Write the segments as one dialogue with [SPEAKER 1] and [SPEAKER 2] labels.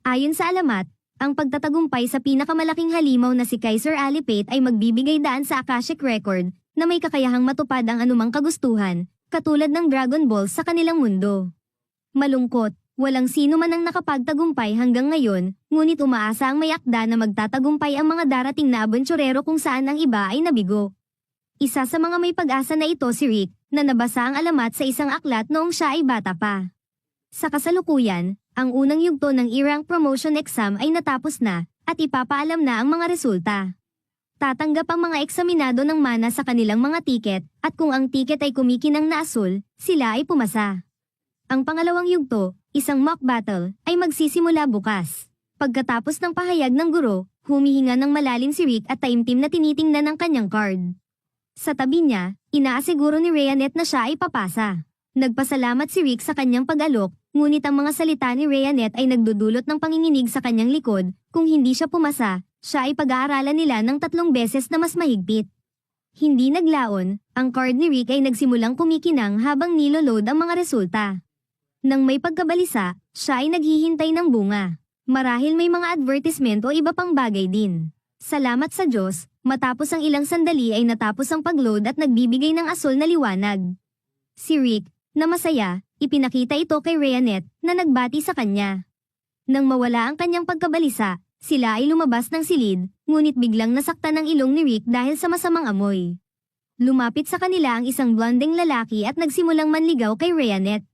[SPEAKER 1] Ayon sa alamat, ang pagtatagumpay sa pinakamalaking halimaw na si Kaiser Alipate ay magbibigay daan sa Akashic Record na may kakayahang matupad ang anumang kagustuhan, katulad ng Dragon Ball sa kanilang mundo. Malungkot, walang sino man ang nakapagtagumpay hanggang ngayon, ngunit umaasa ang may akda na magtatagumpay ang mga darating na abenturero kung saan ang iba ay nabigo. Isa sa mga may pag-asa na ito si Rick, na nabasa ang alamat sa isang aklat noong siya ay bata pa. Sa kasalukuyan, ang unang yugto ng E-Rank Promotion Exam ay natapos na, at ipapaalam na ang mga resulta. Tatanggap ang mga eksaminado ng mana sa kanilang mga tiket, at kung ang tiket ay kumikinang na asul, sila ay pumasa. Ang pangalawang yugto, isang mock battle, ay magsisimula bukas. Pagkatapos ng pahayag ng guro, humihinga ng malalim si Rick at taimtim na tinitingnan ang kanyang card. Sa tabi niya, inaasiguro ni Rheanet na siya ay papasa. Nagpasalamat si Rick sa kanyang pag-alok, ngunit ang mga salita ni Rheanet ay nagdudulot ng panginginig sa kanyang likod. Kung hindi siya pumasa, siya ay pag-aaralan nila ng 3 beses na mas mahigpit. Hindi naglaon, ang card ni Rick ay nagsimulang kumikinang habang niloload ang mga resulta. Nang may pagkabalisa, siya ay naghihintay ng bunga. Marahil may mga advertisement o iba pang bagay din. Salamat sa Diyos, matapos ang ilang sandali ay natapos ang pag-load at nagbibigay ng asul na liwanag. Si Rick, na masaya, ipinakita ito kay Rheanet, na nagbati sa kanya. Nang mawala ang kanyang pagkabalisa, sila ay lumabas ng silid, ngunit biglang nasaktan ang ilong ni Rick dahil sa masamang amoy. Lumapit sa kanila ang isang blondeng lalaki at nagsimulang manligaw kay Rheanet.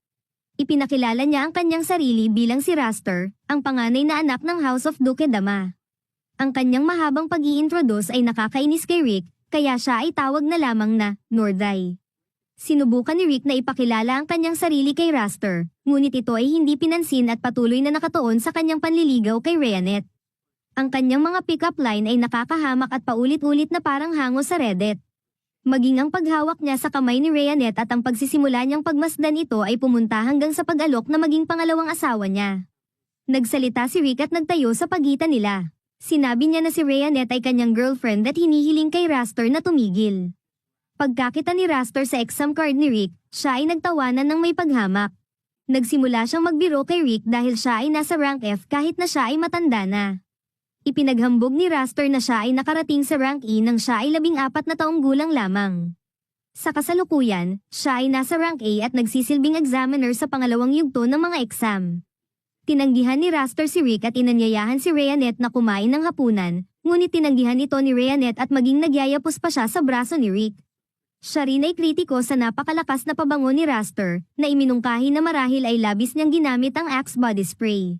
[SPEAKER 1] Ipinakilala niya ang kanyang sarili bilang si Raster, ang panganay na anak ng House of Duque Dama. Ang kanyang mahabang pag-i-introduce ay nakakainis kay Rick, kaya siya ay tawag na lamang na Norday. Sinubukan ni Rick na ipakilala ang kanyang sarili kay Raster, ngunit ito ay hindi pinansin at patuloy na nakatuon sa kanyang panliligaw kay Rheanet. Ang kanyang mga pick-up line ay nakakahamak at paulit-ulit na parang hango sa Reddit. Maging ang paghawak niya sa kamay ni Rheanet at ang pagsisimula niyang pagmasdan ito ay pumunta hanggang sa pag-alok na maging pangalawang asawa niya. Nagsalita si Rick at nagtayo sa pagitan nila. Sinabi niya na si Rheanet ay kanyang girlfriend at hinihiling kay Raster na tumigil. Pagkakita ni Raster sa exam card ni Rick, siya ay nagtawanan ng may paghamak. Nagsimula siyang magbiro kay Rick dahil siya ay nasa rank F kahit na siya ay matanda na. Ipinaghambog ni Raster na siya ay nakarating sa rank E nang siya ay 14 na taong gulang lamang. Sa kasalukuyan, siya ay nasa rank A at nagsisilbing examiner sa pangalawang yugto ng mga exam. Tinanggihan ni Raster si Rick at inanyayahan si Rheanet na kumain ng hapunan, ngunit tinanggihan ito ni Rheanet at maging nagyayapos pa siya sa braso ni Rick. Siya rin ay kritiko sa napakalakas na pabango ni Raster, na iminungkahi na marahil ay labis niyang ginamit ang Axe body spray.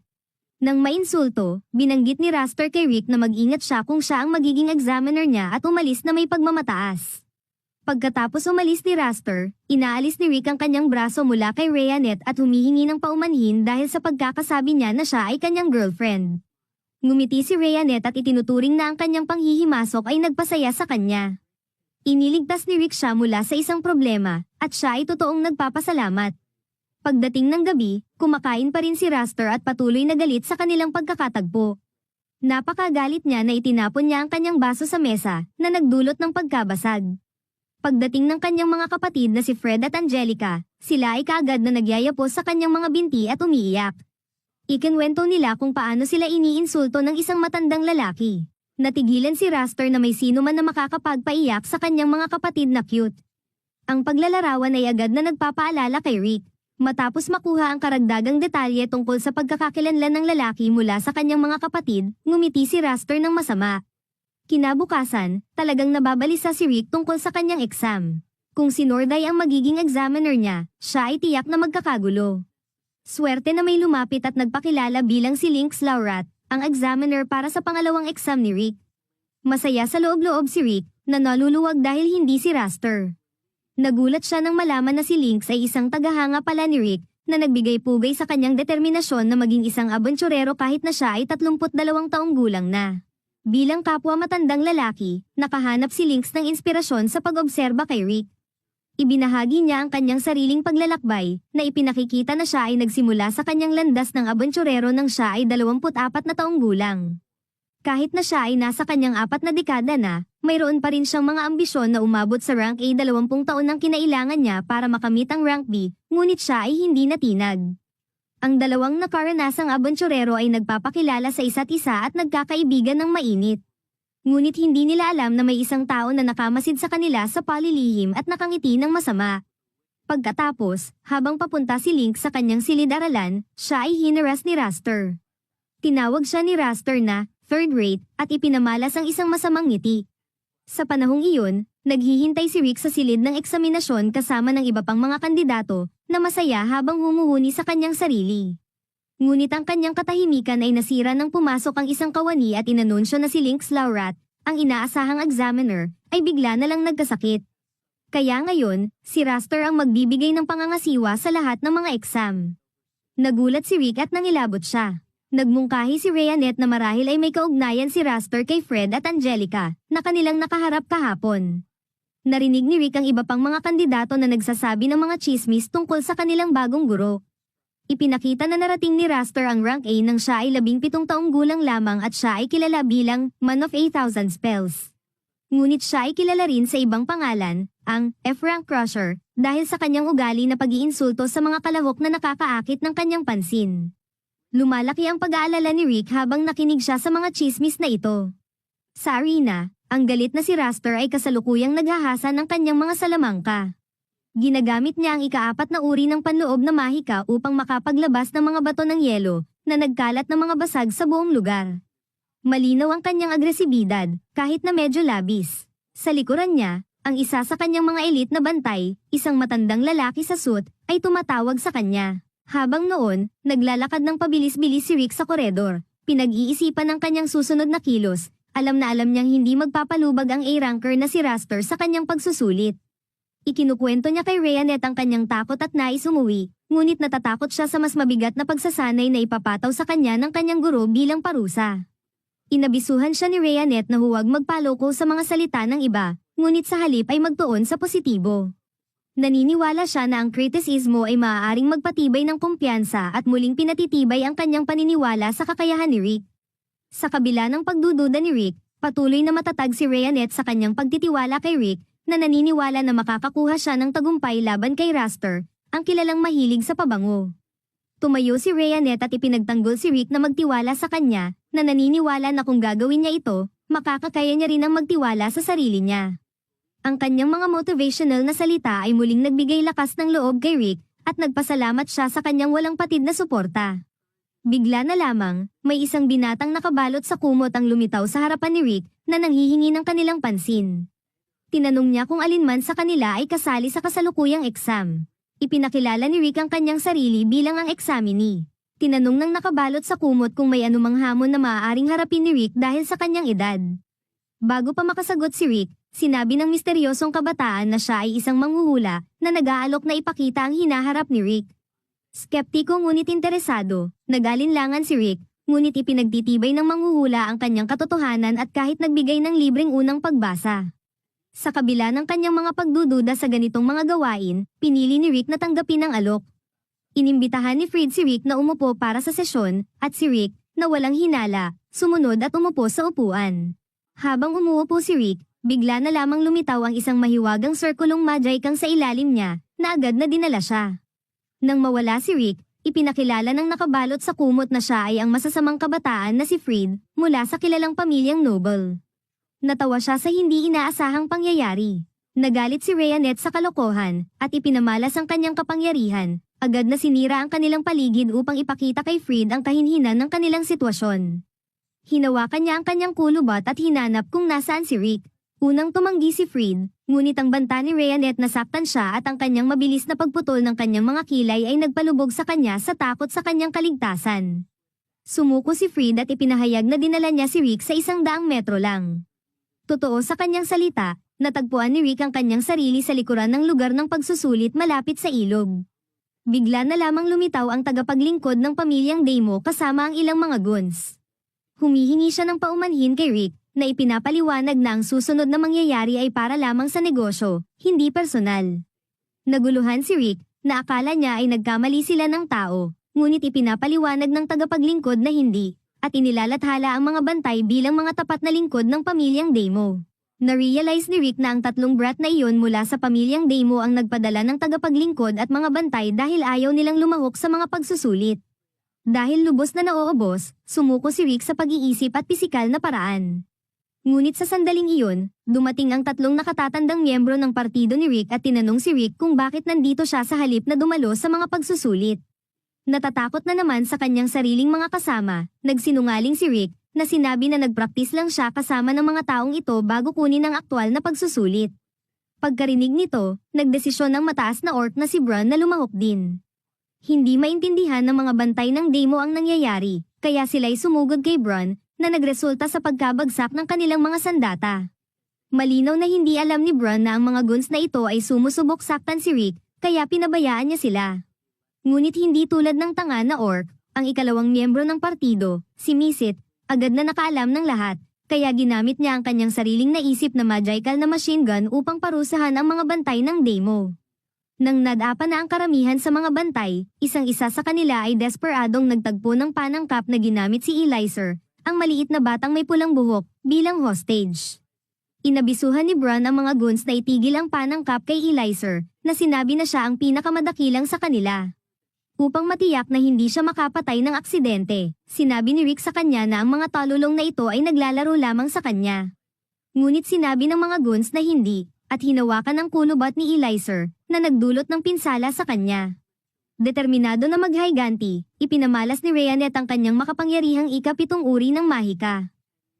[SPEAKER 1] Nang mainsulto, binanggit ni Raster kay Rick na mag-ingat siya kung siya ang magiging examiner niya at umalis na may pagmamataas. Pagkatapos umalis ni Raster, inaalis ni Rick ang kanyang braso mula kay Rheanet at humihingi ng paumanhin dahil sa pagkakasabi niya na siya ay kanyang girlfriend. Ngumiti si Rheanet at itinuturing na ang kanyang panghihimasok ay nagpasaya sa kanya. Iniligtas ni Rick siya mula sa isang problema, at siya ay totoong nagpapasalamat. Pagdating ng gabi, kumakain pa rin si Raster at patuloy na galit sa kanilang pagkakatagpo. Napakagalit niya na itinapon niya ang kanyang baso sa mesa, na nagdulot ng pagkabasag. Pagdating ng kanyang mga kapatid na si Fred at Angelica, sila ay kaagad na nagyayapos sa kanyang mga binti at umiiyak. Ikinwento nila kung paano sila iniinsulto ng isang matandang lalaki. Natigilan si Raster na may sino man na makakapagpaiyak sa kanyang mga kapatid na cute. Ang paglalarawan ay agad na nagpapaalala kay Rick. Matapos makuha ang karagdagang detalye tungkol sa pagkakakilanlan ng lalaki mula sa kanyang mga kapatid, ngumiti si Raster ng masama. Kinabukasan, talagang nababalisa si Rick tungkol sa kanyang exam. Kung si Norday ang magiging examiner niya, siya ay tiyak na magkakagulo. Swerte na may lumapit at nagpakilala bilang si Lynx Laurat, ang examiner para sa pangalawang exam ni Rick. Masaya sa loob-loob si Rick, na naluluwag dahil hindi si Raster. Nagulat siya nang malaman na si Lynx ay isang tagahanga pala ni Rick, na nagbigay pugay sa kanyang determinasyon na maging isang abenturero kahit na siya ay 32 taong gulang na. Bilang kapwa matandang lalaki, nakahanap si Lynx ng inspirasyon sa pag-obserba kay Rick. Ibinahagi niya ang kanyang sariling paglalakbay, na ipinakikita na siya ay nagsimula sa kanyang landas ng abenturero nang siya ay 24 na taong gulang. Kahit na siya ay nasa kanyang 4 na dekada na, mayroon pa rin siyang mga ambisyon na umabot sa rank A. 20 taon ang kinailangan niya para makamit ang rank B, ngunit siya ay hindi natinag. Ang dalawang nakaranasang abenturero ay nagpapakilala sa isa't isa at nagkakaibigan ng mainit. Ngunit hindi nila alam na may isang tao na nakamasid sa kanila sa palilihim at nakangiti ng masama. Pagkatapos, habang papunta si Link sa kanyang silid-aralan, siya ay hinaras ni Raster. Tinawag siya ni Raster na third rate at ipinamalas ang isang masamang ngiti. Sa panahong iyon, naghihintay si Rick sa silid ng eksaminasyon kasama ng iba pang mga kandidato na masaya habang humuhuni sa kanyang sarili. Ngunit ang kanyang katahimikan ay nasira nang pumasok ang isang kawani at inanunsyo na si Link Slaughter, ang inaasahang examiner, ay bigla na lang nagkasakit. Kaya ngayon, si Raster ang magbibigay ng pangangasiwa sa lahat ng mga exam. Nagulat si Rick at nangilabot siya. Nagmungkahi si Rheanet na marahil ay may kaugnayan si Raster kay Fred at Angelica, na kanilang nakaharap kahapon. Narinig ni Rick ang iba pang mga kandidato na nagsasabi ng mga chismis tungkol sa kanilang bagong guro. Ipinakita na narating ni Raster ang rank A nang siya ay 17 taong gulang lamang at siya ay kilala bilang Man of 8,000 Spells. Ngunit siya ay kilala rin sa ibang pangalan, ang F-Rank Crusher, dahil sa kanyang ugali na pag-iinsulto sa mga kalahok na nakakaakit ng kanyang pansin. Lumalaki ang pag-aalala ni Rick habang nakinig siya sa mga chismis na ito. Sa arena, ang galit na si Raster ay kasalukuyang naghahasa ng kanyang mga salamangka. Ginagamit niya ang ika-4 na uri ng panloob na mahika upang makapaglabas ng mga bato ng yelo na nagkalat ng mga basag sa buong lugar. Malinaw ang kanyang agresibidad, kahit na medyo labis. Sa likuran niya, ang isa sa kanyang mga elite na bantay, isang matandang lalaki sa suit, ay tumatawag sa kanya. Habang noon, naglalakad ng pabilis-bilis si Rick sa koredor. Pinag-iisipan ng kanyang susunod na kilos. Alam na alam niyang hindi magpapalubag ang A-ranker na si Raster sa kanyang pagsusulit. Ikinukwento niya kay Rheanet ang kanyang takot at nais umuwi, ngunit natatakot siya sa mas mabigat na pagsasanay na ipapataw sa kanya ng kanyang guro bilang parusa. Inabisuhan siya ni Rheanet na huwag magpaloko sa mga salita ng iba, ngunit sa halip ay magtuon sa positibo. Naniniwala siya na ang kritisismo ay maaaring magpatibay ng kumpiyansa at muling pinatitibay ang kanyang paniniwala sa kakayahan ni Rick. Sa kabila ng pagdududa ni Rick, patuloy na matatag si Rheanet sa kanyang pagtitiwala kay Rick na naniniwala na makakakuha siya ng tagumpay laban kay Raster, ang kilalang mahilig sa pabango. Tumayo si Rheanet at ipinagtanggol si Rick na magtiwala sa kanya, na naniniwala na kung gagawin niya ito, makakakaya niya rin ang magtiwala sa sarili niya. Ang kanyang mga motivational na salita ay muling nagbigay lakas ng loob kay Rick at nagpasalamat siya sa kanyang walang patid na suporta. Bigla na lamang, may isang binatang nakabalot sa kumot ang lumitaw sa harapan ni Rick na nanghihingi ng kanilang pansin. Tinanong niya kung alin man sa kanila ay kasali sa kasalukuyang exam. Ipinakilala ni Rick ang kanyang sarili bilang ang examinee. Tinanong ng nakabalot sa kumot kung may anumang hamon na maaaring harapin ni Rick dahil sa kanyang edad. Bago pa makasagot si Rick, sinabi ng misteryosong kabataan na siya ay isang manghuhula na nag-aalok na ipakita ang hinaharap ni Rick. Skeptiko ngunit interesado, nag-alinlangan si Rick, ngunit ipinagtitibay ng manghuhula ang kanyang katotohanan at kahit nagbigay ng libreng unang pagbasa. Sa kabila ng kanyang mga pagdududa sa ganitong mga gawain, pinili ni Rick na tanggapin ang alok. Inimbitahan ni Fred si Rick na umupo para sa sesyon, at si Rick, na walang hinala, sumunod at umupo sa upuan. Habang umuupo si Rick, bigla na lamang lumitaw ang isang mahiwagang sirkulong majaykang sa ilalim niya, na agad na dinala siya. Nang mawala si Rick, ipinakilala ng nakabalot sa kumot na siya ay ang masasamang kabataan na si Fred, mula sa kilalang pamilyang noble. Natawa siya sa hindi inaasahang pangyayari. Nagalit si Rheanet sa kalokohan, at ipinamalas ang kanyang kapangyarihan. Agad na sinira ang kanilang paligid upang ipakita kay Fred ang kahinhinan ng kanilang sitwasyon. Hinawakan niya ang kanyang kulubot at hinanap kung nasaan si Rick. Unang tumanggi si Fred, ngunit ang banta ni Rheanet nasaktan siya at ang kanyang mabilis na pagputol ng kanyang mga kilay ay nagpalubog sa kanya sa takot sa kanyang kaligtasan. Sumuko si Fred at ipinahayag na dinala niya si Rick sa 100 metro lang. Totoo sa kanyang salita, natagpuan ni Rick ang kanyang sarili sa likuran ng lugar ng pagsusulit malapit sa ilog. Bigla na lamang lumitaw ang tagapaglingkod ng pamilyang Deimo kasama ang ilang mga goons. Humihingi siya ng paumanhin kay Rick, na ipinapaliwanag na ang susunod na mangyayari ay para lamang sa negosyo, hindi personal. Naguluhan si Rick, na akala niya ay nagkamali sila ng tao, ngunit ipinapaliwanag ng tagapaglingkod na hindi, at inilalathala ang mga bantay bilang mga tapat na lingkod ng pamilyang Deimo. Na-realize ni Rick na ang 3 brat na iyon mula sa pamilyang Deimo ang nagpadala ng tagapaglingkod at mga bantay dahil ayaw nilang lumahok sa mga pagsusulit. Dahil lubos na nauubos, sumuko si Rick sa pag-iisip at pisikal na paraan. Ngunit sa sandaling iyon, dumating ang tatlong nakatatandang miyembro ng partido ni Rick at tinanong si Rick kung bakit nandito siya sa halip na dumalo sa mga pagsusulit. Natatakot na naman sa kanyang sariling mga kasama, nagsinungaling si Rick na sinabi na nagpraktis lang siya kasama ng mga taong ito bago kunin ang aktwal na pagsusulit. Pagkarinig nito, nagdesisyon ng mataas na orc na si Bron na lumahok din. Hindi maintindihan ng mga bantay ng demo ang nangyayari, kaya sila'y sumugod kay Bron na nagresulta sa pagkabagsak ng kanilang mga sandata. Malinaw na hindi alam ni Bron na ang mga goons na ito ay sumusubok saktan si Rick, kaya pinabayaan niya sila. Ngunit hindi tulad ng tanga na orc, ang ikalawang miyembro ng partido, si Misit, agad na nakaalam ng lahat, kaya ginamit niya ang kanyang sariling naisip na magical na machine gun upang parusahan ang mga bantay ng demo. Nang nadapa na ang karamihan sa mga bantay, isang-isa sa kanila ay desperadong nagtagpo ng panangkap na ginamit si Eliezer, ang maliit na batang may pulang buhok, bilang hostage. Inabisuhan ni Bron ang mga goons na itigil ang panangkap kay Eliezer, na sinabi na siya ang pinakamadakilang sa kanila. Upang matiyak na hindi siya makapatay ng aksidente, sinabi ni Rick sa kanya na ang mga talulong na ito ay naglalaro lamang sa kanya. Ngunit sinabi ng mga goons na hindi, at hinawakan ang kulubot ni Eliezer, na nagdulot ng pinsala sa kanya. Determinado na maghayganti, ipinamalas ni Rhaenyra ang kanyang makapangyarihang ika-7 uri ng mahika.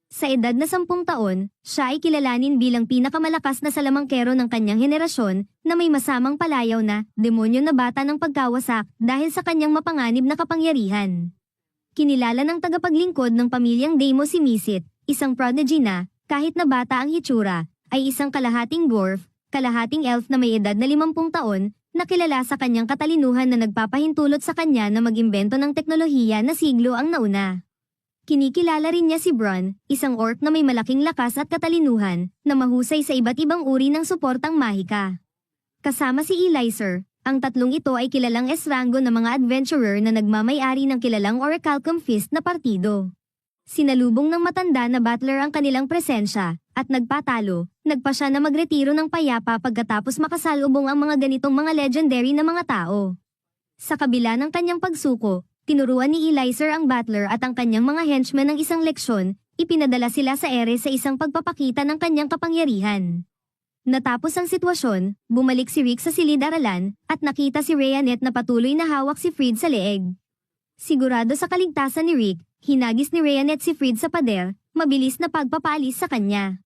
[SPEAKER 1] Sa edad na 10 taon, siya ay kilalanin bilang pinakamalakas na salamangkero ng kanyang henerasyon na may masamang palayaw na demonyo na bata ng pagkawasak dahil sa kanyang mapanganib na kapangyarihan. Kinilala ng tagapaglingkod ng pamilyang Demo si Misit, isang prodigy na, kahit na bata ang hitsura, ay isang kalahating dwarf, kalahating elf na may edad na 50 taon, nakilala sa kanyang katalinuhan na nagpapahintulot sa kanya na mag-imbento ng teknolohiya na siglo ang nauna. Kinikilala rin niya si Bron, isang orc na may malaking lakas at katalinuhan, na mahusay sa iba't ibang uri ng suportang mahika. Kasama si Eliezer, ang tatlong ito ay kilalang S-rango na mga adventurer na nagmamay-ari ng kilalang Orichalcum Fist na partido. Sinalubong ng matanda na battler ang kanilang presensya, at nagpatalo, nagpa siya na magretiro ng payapa pagkatapos makasalubong ang mga ganitong mga legendary na mga tao. Sa kabila ng kanyang pagsuko, tinuruan ni Eliezer ang battler at ang kanyang mga henchmen ng isang leksyon, ipinadala sila sa ere sa isang pagpapakita ng kanyang kapangyarihan. Natapos ang sitwasyon, bumalik si Rick sa silid-aralan, at nakita si Rhaenyra na patuloy na hawak si Fried sa leeg. Sigurado sa kaligtasan ni Rick, hinagis ni Rhaenyra si Fried sa pader, mabilis na pagpapaalis sa kanya.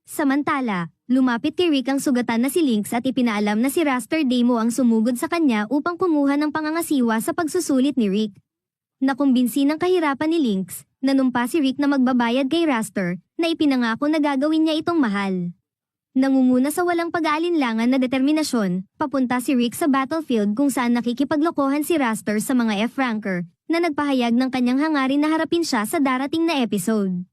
[SPEAKER 1] Samantala, lumapit kay Rick ang sugatan na si Lynx at ipinaalam na si Raster Demo ang sumugod sa kanya upang kumuha ng pangangasiwa sa pagsusulit ni Rick. Nakumbinsi ng kahirapan ni Lynx, nanumpa si Rick na magbabayad kay Raster, na ipinangako na gagawin niya itong mahal. Nangunguna sa walang pag-aalinlangan na determinasyon, papunta si Rick sa battlefield kung saan nakikipaglokohan si Raster sa mga F-ranker, na nagpahayag ng kanyang hangarin na harapin siya sa darating na episode.